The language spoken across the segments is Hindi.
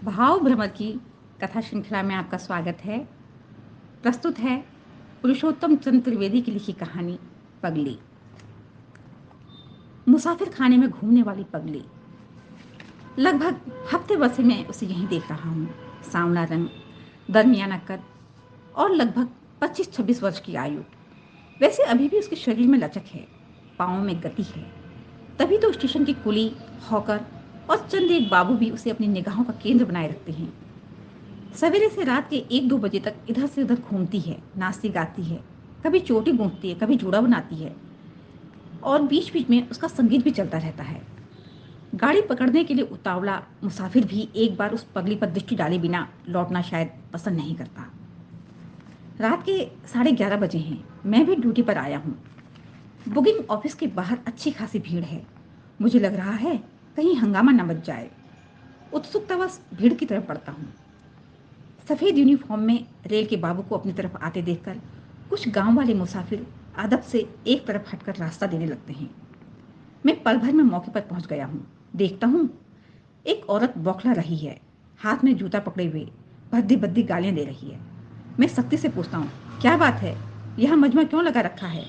भाव भ्रमर की कथा श्रृंखला में आपका स्वागत है। प्रस्तुत है पुरुषोत्तम चंद्र त्रिवेदी की लिखी कहानी पगली। मुसाफिर खाने में घूमने वाली पगली। लगभग हफ्ते भर से मैं उसे यहीं देख रहा हूँ। सांवला रंग, दरमियाना कद और लगभग 25-26 वर्ष की आयु। वैसे अभी भी उसके शरीर में लचक है, पाँव में गति है। तभी तो स्टेशन की कुली, हॉकर और चंद एक बाबू भी उसे अपनी निगाहों का केंद्र बनाए रखते हैं। सवेरे से रात के 1-2 बजे तक इधर से उधर घूमती है, नाचती गाती है, कभी चोटी गूंथती है, कभी जूड़ा बनाती है और बीच बीच में उसका संगीत भी चलता रहता है। गाड़ी पकड़ने के लिए उतावला मुसाफिर भी एक बार उस पगली पर दृष्टि डाले बिना लौटना शायद पसंद नहीं करता। रात के 11:30 बजे हैं। मैं भी ड्यूटी पर आया हूँ। बुकिंग ऑफिस के बाहर अच्छी खासी भीड़ है। मुझे लग रहा है कहीं हंगामा न मच जाए। उत्सुकतावश भीड़ की तरफ बढ़ता हूँ। सफेद यूनिफॉर्म में रेल के बाबू को अपनी तरफ आते देखकर कुछ गांव वाले मुसाफिर अदब से एक तरफ हटकर रास्ता देने लगते हैं। मैं पल भर में मौके पर पहुंच गया हूँ। देखता हूँ एक औरत बौखला रही है, हाथ में जूता पकड़े हुए भद्दी भद्दी गालियां दे रही है। मैं सख्ती से पूछता हूँ, क्या बात है, यह मजमा क्यों लगा रखा है?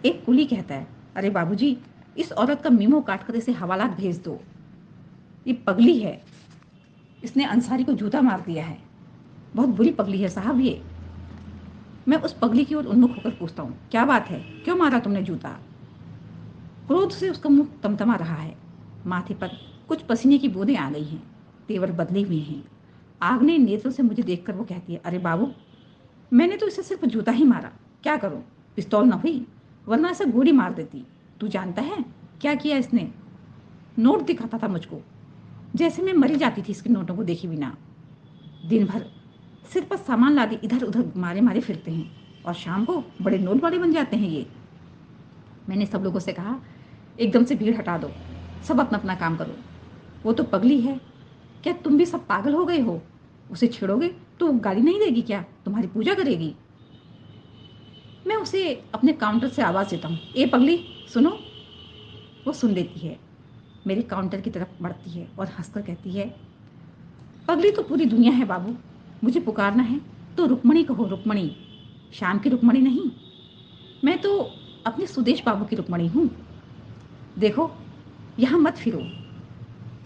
एक कुली कहता है, अरे बाबूजी, इस औरत का मीमो काट कर इसे हवालात भेज दो। ये पगली है, इसने अंसारी को जूता मार दिया है। बहुत बुरी पगली है साहब ये। मैं उस पगली की ओर उन्मुख होकर पूछता हूँ, क्या बात है, क्यों मारा तुमने जूता? क्रोध से उसका मुंह तमतमा रहा है। माथे पर कुछ पसीने की बूंदें आ गई हैं। तेवर बदले हुए हैं। आग्नेय नेत्रों से मुझे देखकर वो कहती है, अरे बाबू, मैंने तो इसे सिर्फ जूता ही मारा, क्या करूं? पिस्तौल न हुई वरना इसे गोली मार देती। तू जानता है क्या किया इसने? नोट दिखाता था मुझको, जैसे मैं मरी जाती थी इसके नोटों को देखे बिना। दिन भर सिर पर सामान लादे इधर उधर मारे मारे फिरते हैं और शाम को बड़े नोट वाले बन जाते हैं ये। मैंने सब लोगों से कहा, एकदम से भीड़ हटा दो, सब अपना अपना काम करो। वो तो पगली है, क्या तुम भी सब पागल हो गए हो? उसे छेड़ोगे तो वो गाली नहीं देगी क्या, तुम्हारी पूजा करेगी? मैं उसे अपने काउंटर से आवाज़ देता हूँ, ए पगली, सुनो। वो सुन लेती है, मेरे काउंटर की तरफ बढ़ती है और हंसकर कहती है, पगली तो पूरी दुनिया है बाबू। मुझे पुकारना है तो रुक्मणी कहो, रुक्मणी। शाम की रुक्मणी नहीं, मैं तो अपने सुदेश बाबू की रुक्मणी हूँ। देखो, यहाँ मत फिरो।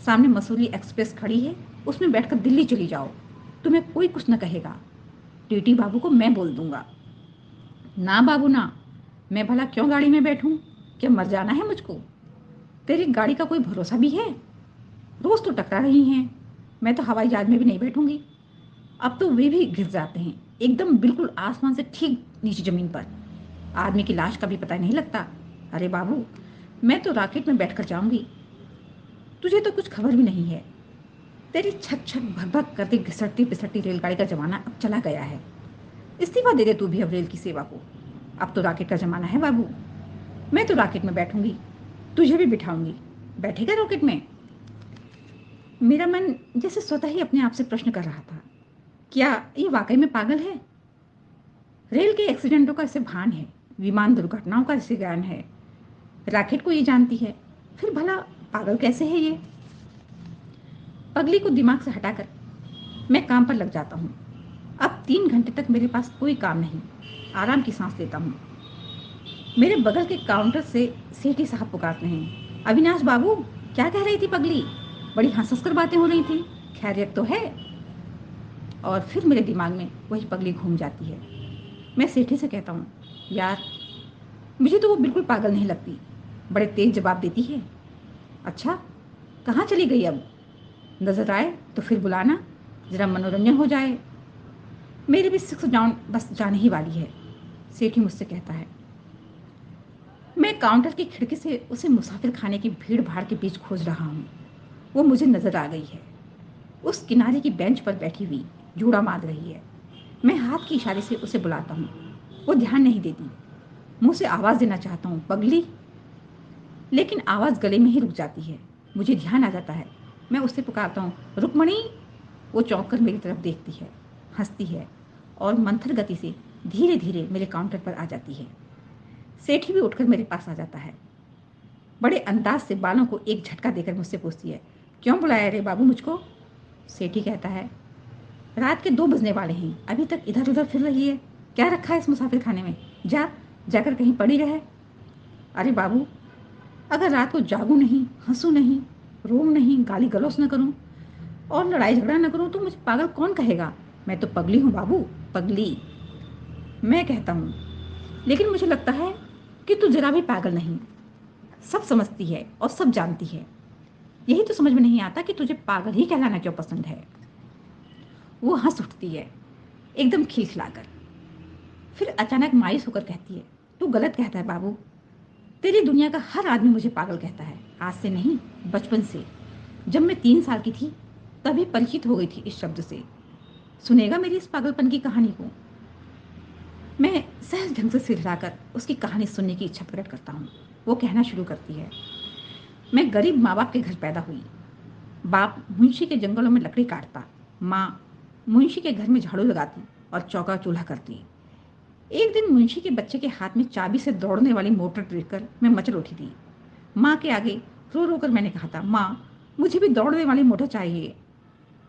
सामने मसूरी एक्सप्रेस खड़ी है, उसमें बैठकर दिल्ली चली जाओ। तुम्हें कोई कुछ न कहेगा। टीटी बाबू को मैं बोल दूंगा। ना बाबू ना, मैं भला क्यों गाड़ी में बैठूं? क्या मर जाना है मुझको? तेरी गाड़ी का कोई भरोसा भी है? रोज तो टकरा रही हैं। मैं तो हवाई जहाज में भी नहीं बैठूंगी। अब तो वे भी गिर जाते हैं, एकदम बिल्कुल आसमान से ठीक नीचे जमीन पर। आदमी की लाश का भी पता नहीं लगता। अरे बाबू, मैं तो रॉकेट में बैठकर जाऊंगी। तुझे तो कुछ खबर भी नहीं है। तेरी छक छक भग भग करती घिसटती पिसटती रेलगाड़ी का जमाना अब चला गया है। इस्तीफा दे दे तू भी अब रेल की सेवा को। अब तो रॉकेट का जमाना है बाबू। मैं तो रॉकेट में बैठूंगी, तुझे भी बिठाऊंगी। बैठेगा रॉकेट में? मेरा मन जैसे स्वतः ही अपने आप से प्रश्न कर रहा था, क्या ये वाकई में पागल है? रेल के एक्सीडेंटों का इसे भान है, विमान दुर्घटनाओं का इसे ज्ञान है, रॉकेट को ये जानती है, फिर भला पागल कैसे है ये? पगली को दिमाग से हटाकर मैं काम पर लग जाता हूँ। अब 3 घंटे तक मेरे पास कोई काम नहीं। आराम की सांस लेता हूँ। मेरे बगल के काउंटर से सेठी साहब पुकारते हैं, अविनाश बाबू, क्या कह रही थी पगली? बड़ी हंस हंस कर बातें हो रही थी, खैरियत तो है? और फिर मेरे दिमाग में वही पगली घूम जाती है। मैं सेठी से कहता हूँ, यार, मुझे तो वो बिल्कुल पागल नहीं लगती। बड़े तेज जवाब देती है। अच्छा, कहाँ चली गई अब? नजर आए तो फिर बुलाना, जरा मनोरंजन हो जाए। मेरी भी 6 डाउन बस जाने ही वाली है, सेठी मुझसे कहता है। मैं काउंटर की खिड़की से उसे मुसाफिर खाने की भीड़ भाड़ के बीच खोज रहा हूँ। वो मुझे नजर आ गई है। उस किनारे की बेंच पर बैठी हुई जूड़ा मार रही है। मैं हाथ के इशारे से उसे बुलाता हूँ। वो ध्यान नहीं देती। मुंह से आवाज़ देना चाहता हूँ, पगली, लेकिन आवाज़ गले में ही रुक जाती है। मुझे ध्यान आ जाता है। मैं उससे पुकारता हूँ, रुक्मणी। वो चौंक कर मेरी तरफ देखती है, हंसती है और मंथर गति से धीरे धीरे मेरे काउंटर पर आ जाती है। सेठी भी उठकर मेरे पास आ जाता है। बड़े अंदाज से बालों को एक झटका देकर मुझसे पूछती है, क्यों बुलाया रे बाबू मुझको? सेठी कहता है, रात के 2 बजने वाले हैं, अभी तक इधर उधर फिर रही है। क्या रखा है इस मुसाफिर खाने में? जाकर कहीं पड़ी रहे। अरे बाबू, अगर रात को जागूं नहीं, हंसूं नहीं, रोऊं नहीं, गाली गलौज न करूं और लड़ाई झगड़ा न करूं तो मुझे पागल कौन कहेगा? मैं तो पगली हूं बाबू, पगली। मैं कहता हूं, लेकिन मुझे लगता है कि तू जरा भी पागल नहीं। सब समझती है और सब जानती है। यही तो समझ में नहीं आता कि तुझे पागल ही कहलाना क्यों पसंद है। वो हंस उठती है, एकदम खिलखिलाकर। फिर अचानक मायूस होकर कहती है, तू गलत कहता है बाबू। तेरी दुनिया का हर आदमी मुझे पागल कहता है। आज से नहीं, बचपन से। जब मैं 3 साल की थी तभी परिचित हो गई थी इस शब्द से। सुनेगा मेरी इस पागलपन की कहानी को? मैं सहज ढंग से सिर हिलाकर उसकी कहानी सुनने की इच्छा प्रकट करता हूँ। वो कहना शुरू करती है, मैं गरीब माँ बाप के घर पैदा हुई। बाप मुंशी के जंगलों में लकड़ी काटता, माँ मुंशी के घर में झाड़ू लगाती और चौका चूल्हा करती। एक दिन मुंशी के बच्चे के हाथ में चाबी से दौड़ने वाली मोटर देखकर मैं मचल उठी थी। माँ के आगे रो रो कर मैंने कहा था, माँ मुझे भी दौड़ने वाली मोटर चाहिए।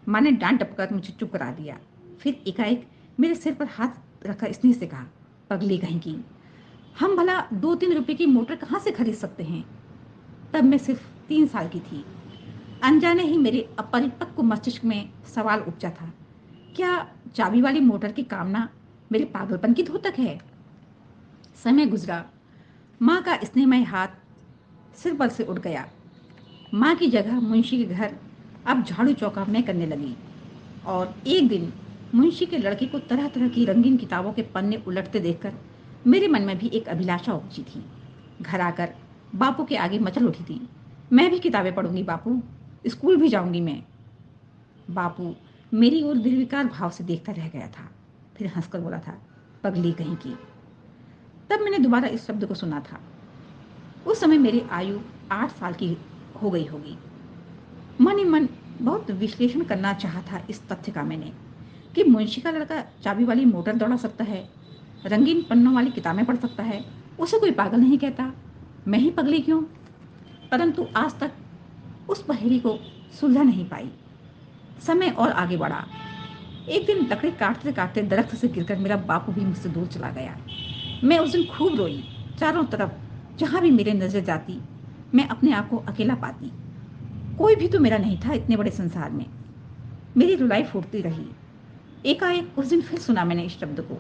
माँ ने डांट टपकर मुझे चुप करा दिया। फिर एकाएक मेरे सिर पर हाथ रखकर स्नेह से कहा, पगली कहीं की, हम भला 2-3 रुपए की मोटर कहाँ से खरीद सकते हैं? तब मैं सिर्फ 3 साल की थी। अनजाने ही मेरे अपरिपक्व मस्तिष्क में सवाल उपजा था, क्या चाबी वाली मोटर की कामना मेरे पागलपन की द्योतक है? समय गुजरा। माँ का स्नेहमय हाथ सिर पर से उठ गया। माँ की जगह मुंशी के घर अब झाड़ू चौका मैं करने लगी। और एक दिन मुंशी के लड़के को तरह तरह की रंगीन किताबों के पन्ने उलटते देखकर मेरे मन में भी एक अभिलाषा उपजी थी। घर आकर बापू के आगे मचल उठी थी, मैं भी किताबें पढ़ूंगी बापू, स्कूल भी जाऊंगी मैं। बापू मेरी ओर निर्विकार भाव से देखता रह गया था। फिर हंसकर बोला था, पगली कहीं की। तब मैंने दोबारा इस शब्द को सुना था। उस समय मेरी आयु 8 साल की हो गई होगी। मन ही मन बहुत विश्लेषण करना चाहा था इस तथ्य का मैंने, कि मुंशी का लड़का चाबी वाली मोटर दौड़ा सकता है, रंगीन पन्नों वाली किताबें पढ़ सकता है, उसे कोई पागल नहीं कहता। मैं ही पगली क्यों? परंतु आज तक उस पहेली को सुलझा नहीं पाई। समय और आगे बढ़ा। एक दिन लकड़ी काटते काटते दरख्त से गिरकर मेरा बापू भी मुझसे दूर चला गया। मैं उस दिन खूब रोई। चारों तरफ जहां भी मेरी नजर जाती मैं अपने आप को अकेला पाती। कोई भी तो मेरा नहीं था इतने बड़े संसार में। मेरी रुलाई फूटती रही। एकाएक उस दिन फिर सुना मैंने इस शब्द को।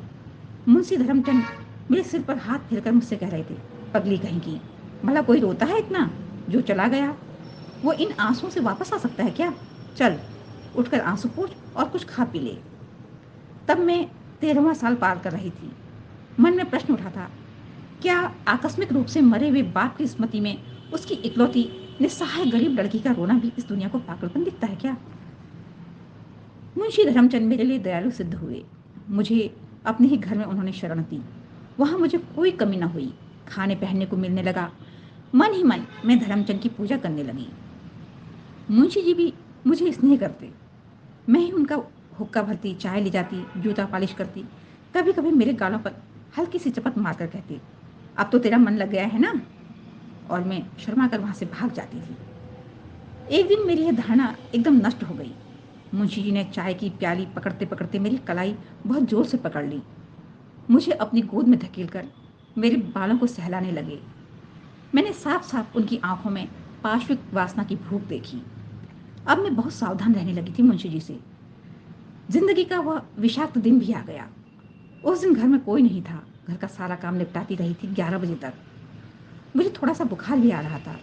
मुंशी धर्मचंद मेरे सिर पर हाथ फेरकर मुझसे कह रहे थे, पगली कहीं की, भला कोई रोता है इतना? जो चला गया वो इन आंसुओं से वापस आ सकता है क्या? चल उठकर आंसू पोंछ और कुछ खा पी ले। तब मैं 13वां साल पार कर रही थी। मन में प्रश्न उठा था, क्या आकस्मिक रूप से मरे हुए बाप की स्मृति में उसकी इकलौती निस्सहाय गरीब लड़की का रोना भी इस दुनिया को पागलपन दिखता है क्या? मुंशी धर्मचंद मेरे लिए दयालु सिद्ध हुए। मुझे अपने ही घर में उन्होंने शरण दी। वहां मुझे कोई कमी न हुई। खाने पहनने को मिलने लगा। मन ही मन मैं धर्मचंद की पूजा करने लगी। मुंशी जी भी मुझे स्नेह करते। मैं ही उनका हुक्का भरती, चाय ले जाती, जूता पालिश करती। कभी कभी मेरे गालों पर हल्की सी चपत मारकर कहती, अब तो तेरा मन लग गया है ना? और मैं शर्मा कर वहां से भाग जाती थी। एक दिन मेरी यह धारणा एकदम नष्ट हो गई। मुंशी जी ने चाय की प्याली पकड़ते पकड़ते मेरी कलाई बहुत जोर से पकड़ ली। मुझे अपनी गोद में धकेलकर मेरे बालों को सहलाने लगे। मैंने साफ साफ उनकी आंखों में पाश्विक वासना की भूख देखी। अब मैं बहुत सावधान रहने लगी थी मुंशी जी से। जिंदगी का वह विषाक्त दिन भी आ गया। उस दिन घर में कोई नहीं था। घर का सारा काम निपटाती रही थी 11 बजे तक। मुझे थोड़ा सा बुखार भी आ रहा था।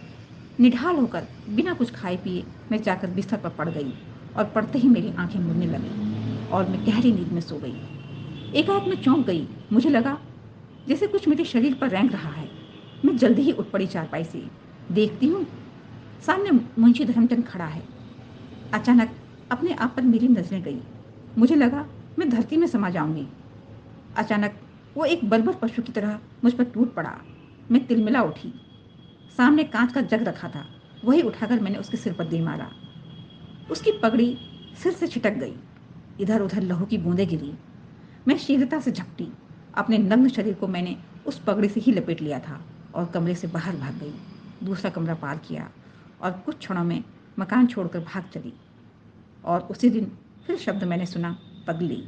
निढाल होकर बिना कुछ खाए पिए मैं जाकर बिस्तर पर पड़ गई और पड़ते ही मेरी आंखें मुड़ने लगी और मैं गहरी नींद में सो गई। एकाएक मैं चौंक गई। मुझे लगा जैसे कुछ मेरे शरीर पर रेंग रहा है। मैं जल्दी ही उठ पड़ी चारपाई से। देखती हूँ सामने मुंशी धर्मचंद खड़ा है। अचानक अपने आप पर मेरी नजरें गई। मुझे लगा मैं धरती में समा जाऊंगी। अचानक वो एक बर्बर पशु की तरह मुझ पर टूट पड़ा। मैं तिलमिला उठी। सामने कांच का जग रखा था, वही उठाकर मैंने उसके सिर पर दे मारा। उसकी पगड़ी सिर से छिटक गई। इधर उधर लहू की बूंदें गिरी। मैं शीघ्रता से झपटी। अपने नग्न शरीर को मैंने उस पगड़ी से ही लपेट लिया था और कमरे से बाहर भाग गई। दूसरा कमरा पार किया और कुछ क्षणों में मकान छोड़कर भाग चली। और उसी दिन फिर शब्द मैंने सुना, पगली।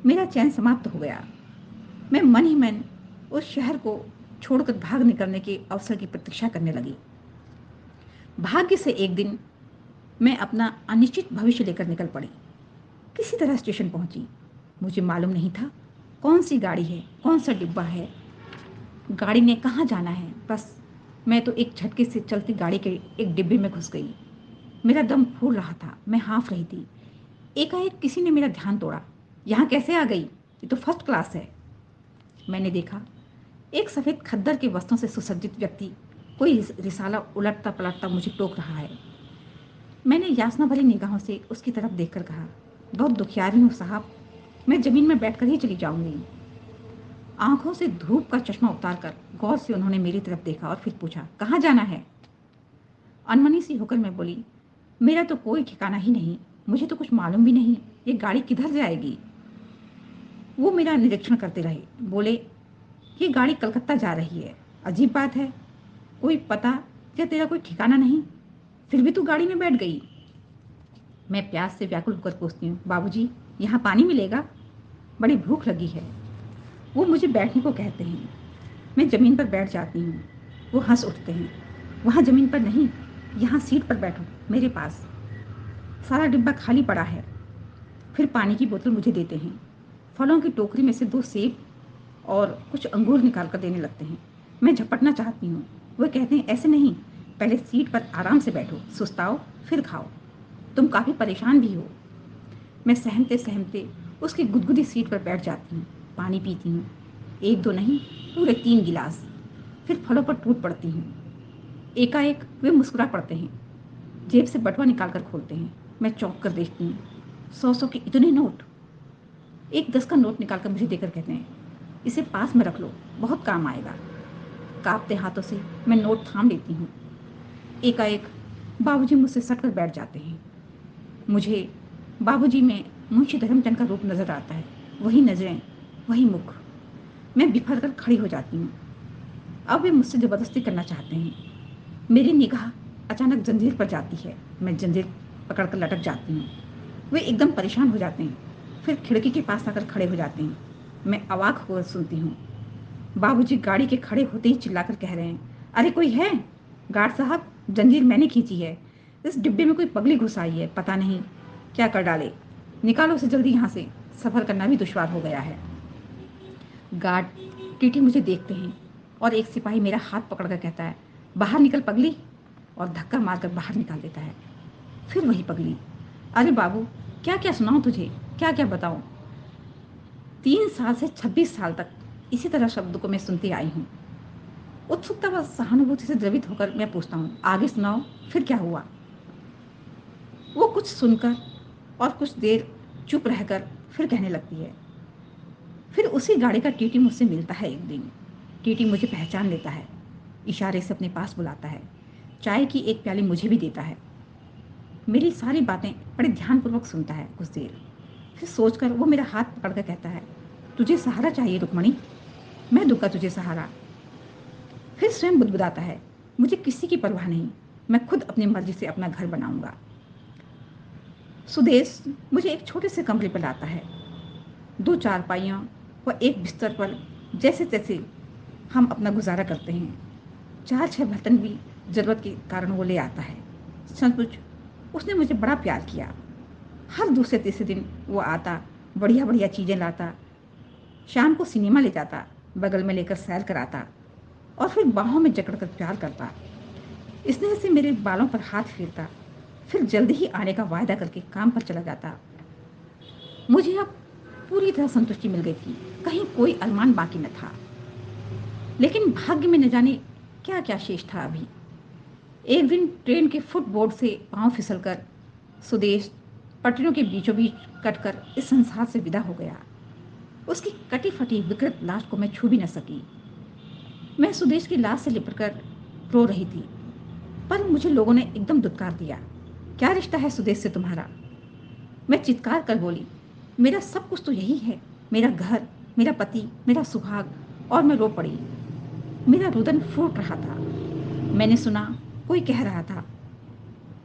मेरा चैन समाप्त हो गया। मैं मन ही मन उस शहर को छोड़कर भाग निकलने के अवसर की प्रतीक्षा करने लगी। भाग्य से एक दिन मैं अपना अनिश्चित भविष्य लेकर निकल पड़ी। किसी तरह स्टेशन पहुंची। मुझे मालूम नहीं था कौन सी गाड़ी है, कौन सा डिब्बा है, गाड़ी ने कहाँ जाना है। बस मैं तो एक झटके से चलती गाड़ी के एक डिब्बे में घुस गई। मेरा दम फूल रहा था, मैं हाँफ रही थी। एकाएक किसी ने मेरा ध्यान तोड़ा। यहाँ कैसे आ गई? ये तो फर्स्ट क्लास है। मैंने देखा एक सफ़ेद खद्दर के वस्त्रों से सुसज्जित व्यक्ति कोई रिसाला उलटता पलटता मुझे टोक रहा है। मैंने याचना भरी निगाहों से उसकी तरफ देखकर कहा, बहुत दुखियारी हूँ साहब, मैं जमीन में बैठकर ही चली जाऊंगी। आंखों से धूप का चश्मा उतारकर गौर से उन्होंने मेरी तरफ देखा और फिर पूछा, कहाँ जाना है? अनमनी सी होकर मैं बोली, मेरा तो कोई ठिकाना ही नहीं, मुझे तो कुछ मालूम भी नहीं, ये गाड़ी किधर जाएगी? वो मेरा निरीक्षण करते रहे। बोले, ये गाड़ी कलकत्ता जा रही है। अजीब बात है, कोई पता या तेरा कोई ठिकाना नहीं, फिर भी तू गाड़ी में बैठ गई। मैं प्यास से व्याकुल होकर पूछती हूँ, बाबूजी यहाँ पानी मिलेगा? बड़ी भूख लगी है। वो मुझे बैठने को कहते हैं। मैं ज़मीन पर बैठ जाती हूँ। वो हंस उठते हैं। वहाँ ज़मीन पर नहीं, यहाँ सीट पर बैठो, मेरे पास। सारा डिब्बा खाली पड़ा है। फिर पानी की बोतल मुझे देते हैं। फलों की टोकरी में से 2 सेब और कुछ अंगूर निकाल कर देने लगते हैं। मैं झपटना चाहती हूँ। वो कहते हैं, ऐसे नहीं, पहले सीट पर आराम से बैठो, सुस्ताओ, फिर खाओ, तुम काफ़ी परेशान भी हो। मैं सहमते सहमते उसकी गुदगुदी सीट पर बैठ जाती हूँ। पानी पीती हूँ, 1-2 नहीं, पूरे 3 गिलास। फिर फलों पर टूट पड़ती हूँ। एकाएक वे मुस्कुरा पड़ते हैं, जेब से बटुआ निकाल कर खोलते हैं। मैं चौंक कर देखती हूँ। 100-100 के इतने नोट। एक 10 का नोट निकाल कर मुझे देकर कहते हैं, इसे पास में रख लो, बहुत काम आएगा। कांपते हाथों से मैं नोट थाम लेती हूँ। एकाएक बाबूजी मुझसे सट कर बैठ जाते हैं। मुझे बाबूजी में मुंशी धर्मचंद का रूप नजर आता है। वही नजरें, वही मुख। मैं बिफर कर खड़ी हो जाती हूँ। अब वे मुझसे ज़बरदस्ती करना चाहते हैं। मेरी निगाह अचानक जंजीर पर जाती है। मैं जंजीर पकड़कर लटक जाती हूँ। वे एकदम परेशान हो जाते हैं, फिर खिड़की के पास आकर खड़े हो जाते हैं। मैं अवाक होकर सुनती हूँ। बाबूजी गाड़ी के खड़े होते ही चिल्लाकर कह रहे हैं, अरे कोई है? गार्ड साहब, जंजीर मैंने खींची है। इस डिब्बे में कोई पगली घुस आई है, पता नहीं क्या कर डाले। निकालो उसे जल्दी यहाँ से, सफ़र करना भी दुश्वार हो गया है। गार्ड टीटी मुझे देखते हैं और एक सिपाही मेरा हाथ पकड़कर कहता है, बाहर निकल पगली, और धक्का मारकर बाहर निकाल देता है। फिर वही पगली, अरे बाबू, क्या क्या सुनाऊं तुझे, क्या क्या बताऊं? 3 साल से 26 साल तक इसी तरह शब्द को मैं सुनती आई हूँ। उत्सुकता व सहानुभूति से द्रवित होकर मैं पूछता हूँ, आगे सुनाओ, फिर क्या हुआ? वो कुछ सुनकर और कुछ देर चुप रहकर फिर कहने लगती है, फिर उसी गाड़ी का टीटी मुझसे मिलता है एक दिन। टीटी मुझे पहचान लेता है, इशारे से अपने पास बुलाता है, चाय की एक प्याली मुझे भी देता है। मेरी सारी बातें बड़े ध्यानपूर्वक सुनता है कुछ देर। फिर सोचकर वो मेरा हाथ पकड़कर कहता है, तुझे सहारा चाहिए रुक्मणी, मैं दूंगा तुझे सहारा। फिर स्वयं बुदबुदाता है, मुझे किसी की परवाह नहीं, मैं खुद अपनी मर्जी से अपना घर बनाऊंगा। सुदेश मुझे एक छोटे से कमरे पर लाता है। 2 चारपाइयाँ व एक बिस्तर पर जैसे तैसे हम अपना गुजारा करते हैं। 4-6 बर्तन भी ज़रूरत के कारण वो ले आता है। सचमुच उसने मुझे बड़ा प्यार किया। हर दूसरे तीसरे दिन वो आता, बढ़िया बढ़िया चीज़ें लाता, शाम को सिनेमा ले जाता, बगल में लेकर सैर कराता और फिर बाहों में जकड़ कर प्यार करता। स्नेह से मेरे बालों पर हाथ फेरता, फिर जल्दी ही आने का वायदा करके काम पर चला जाता। मुझे अब पूरी तरह संतुष्टि मिल गई थी, कहीं कोई अरमान बाकी न था। लेकिन भाग्य में न जाने क्या क्या शेष था अभी। एक दिन ट्रेन के फुटबोर्ड से पांव फिसलकर सुदेश पटरियों के बीचों बीच कटकर इस संसार से विदा हो गया। उसकी कटी फटी विकृत लाश को मैं छू भी न सकी। मैं सुदेश की लाश से लिपटकर रो रही थी, पर मुझे लोगों ने एकदम दुत्कार दिया, क्या रिश्ता है सुदेश से तुम्हारा? मैं चित्कार कर बोली, मेरा सब कुछ तो यही है, मेरा घर, मेरा पति, मेरा सुहाग। और मैं रो पड़ी। मेरा रुदन फूट रहा था। मैंने सुना कोई कह रहा था,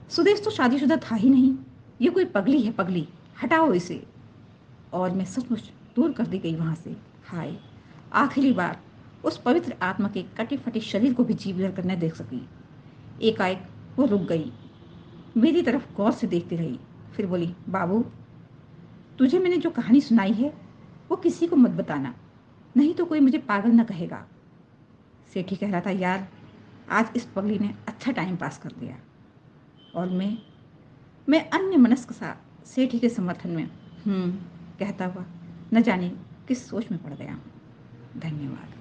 सुदेश तो शादीशुदा था ही नहीं। ये कोई पगली है, पगली, हटाओ इसे। और मैं सचमुच दूर कर दी गई वहाँ से। हाय, आखिरी बार उस पवित्र आत्मा के कटे फटे शरीर को भी जीवित करने देख सकी। एकाएक वो रुक गई, मेरी तरफ गौर से देखती रही, फिर बोली, बाबू, तुझे मैंने जो कहानी सुनाई है वो किसी को मत बताना, नहीं तो कोई मुझे पागल न कहेगा। सेठी कह रहा था, यार आज इस पगली ने अच्छा टाइम पास कर दिया। और मैं अन्य मनस्क सा सेठी के समर्थन में कहता हुआ न जाने किस सोच में पड़ गया हूँ। धन्यवाद।